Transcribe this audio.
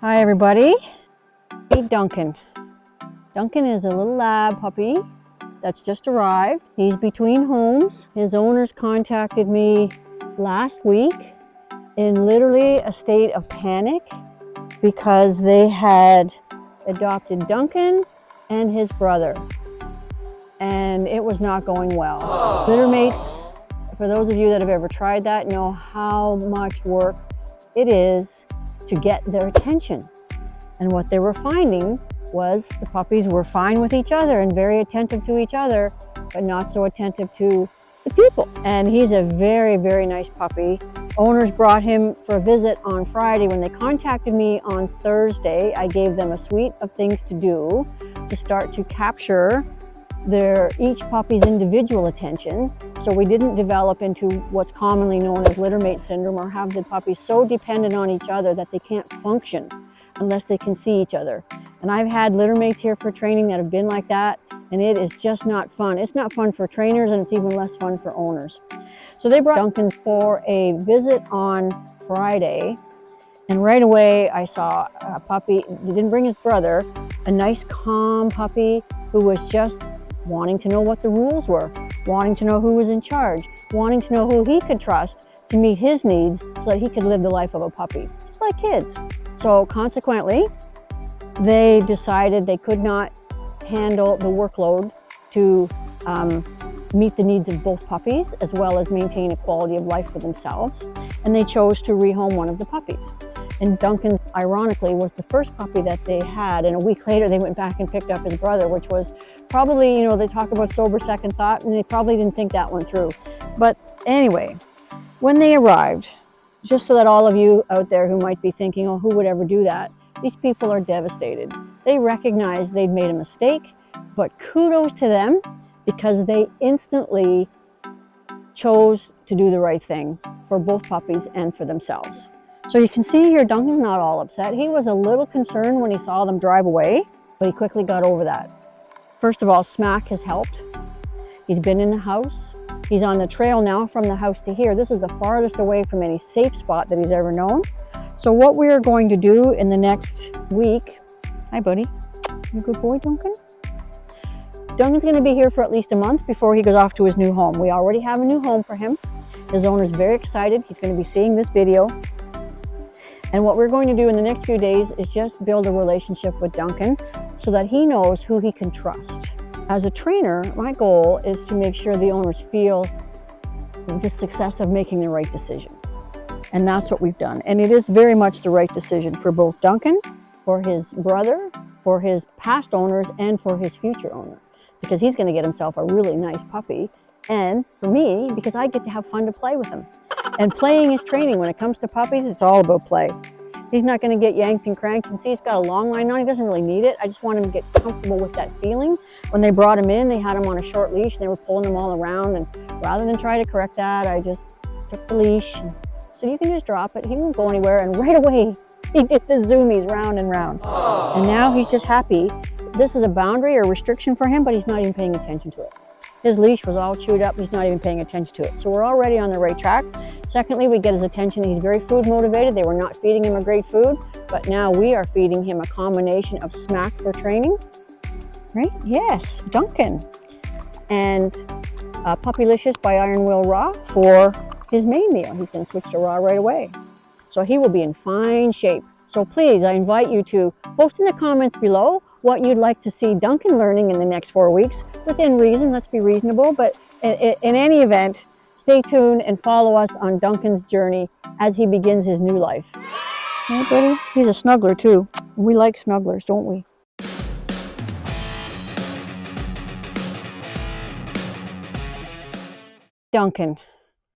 Hi everybody, meet Duncan. Duncan is a little lab puppy that's just arrived. He's between homes. His owners contacted me last week in literally a state of panic because they had adopted Duncan and his brother, and it was not going well. Litter mates, for those of you that have ever tried that, know how much work it is to get their attention. And what they were finding was the puppies were fine with each other and very attentive to each other, but not so attentive to the people. And he's a very, very nice puppy. Owners brought him for a visit on Friday. When they contacted me on Thursday, I gave them a suite of things to do to start to capture each puppy's individual attention, so we didn't develop into what's commonly known as litter mate syndrome, or have the puppies so dependent on each other that they can't function unless they can see each other. And I've had litter mates here for training that have been like that, and it is just not fun. It's not fun for trainers, and it's even less fun for owners. So they brought Duncan for a visit on Friday, and right away I saw a puppy. They didn't bring his brother, a nice calm puppy who was just wanting to know what the rules were, wanting to know who was in charge, wanting to know who he could trust to meet his needs so that he could live the life of a puppy, just like kids. So consequently, they decided they could not handle the workload to meet the needs of both puppies, as well as maintain a quality of life for themselves, and they chose to rehome one of the puppies. And Duncan, ironically, was the first puppy that they had, and a week later they went back and picked up his brother, which was probably, you know, they talk about sober second thought, and they probably didn't think that one through. But anyway, when they arrived, just so that all of you out there who might be thinking, oh, who would ever do that? These people are devastated. They recognized they'd made a mistake, but kudos to them, because they instantly chose to do the right thing for both puppies and for themselves. So you can see here, Duncan's not all upset. He was a little concerned when he saw them drive away, but he quickly got over that. First of all, smack has helped. He's been in the house. He's on the trail now from the house to here. This is the farthest away from any safe spot that he's ever known. So what we are going to do in the next week, hi buddy, you a good boy, Duncan? Duncan's going to be here for at least a month before he goes off to his new home. We already have a new home for him. His owner's very excited. He's going to be seeing this video. And what we're going to do in the next few days is just build a relationship with Duncan so that he knows who he can trust. As a trainer, my goal is to make sure the owners feel the success of making the right decision. And that's what we've done. And it is very much the right decision for both Duncan, for his brother, for his past owners, and for his future owner. Because he's going to get himself a really nice puppy. And for me, because I get to have fun to play with him. And playing is training. When it comes to puppies, it's all about play. He's not going to get yanked and cranked. And see, he's got a long line on. He doesn't really need it. I just want him to get comfortable with that feeling. When they brought him in, they had him on a short leash and they were pulling him all around. And rather than try to correct that, I just took the leash. So you can just drop it. He won't go anywhere. And right away, he did the zoomies round and round. Aww. And now he's just happy. This is a boundary or restriction for him, but he's not even paying attention to it. His leash was all chewed up. He's not even paying attention to it. So we're already on the right track. Secondly, we get his attention. He's very food motivated. They were not feeding him a great food, but now we are feeding him a combination of smack for training, right? Yes, Duncan. And Puppylicious by Iron Will Raw for his main meal. He's going to switch to raw right away. So he will be in fine shape. So please, I invite you to post in the comments below what you'd like to see Duncan learning in the next 4 weeks, within reason. Let's be reasonable, but in any event, stay tuned and follow us on Duncan's journey as he begins his new life. Hey buddy, he's a snuggler too. We like snugglers, don't we? Duncan.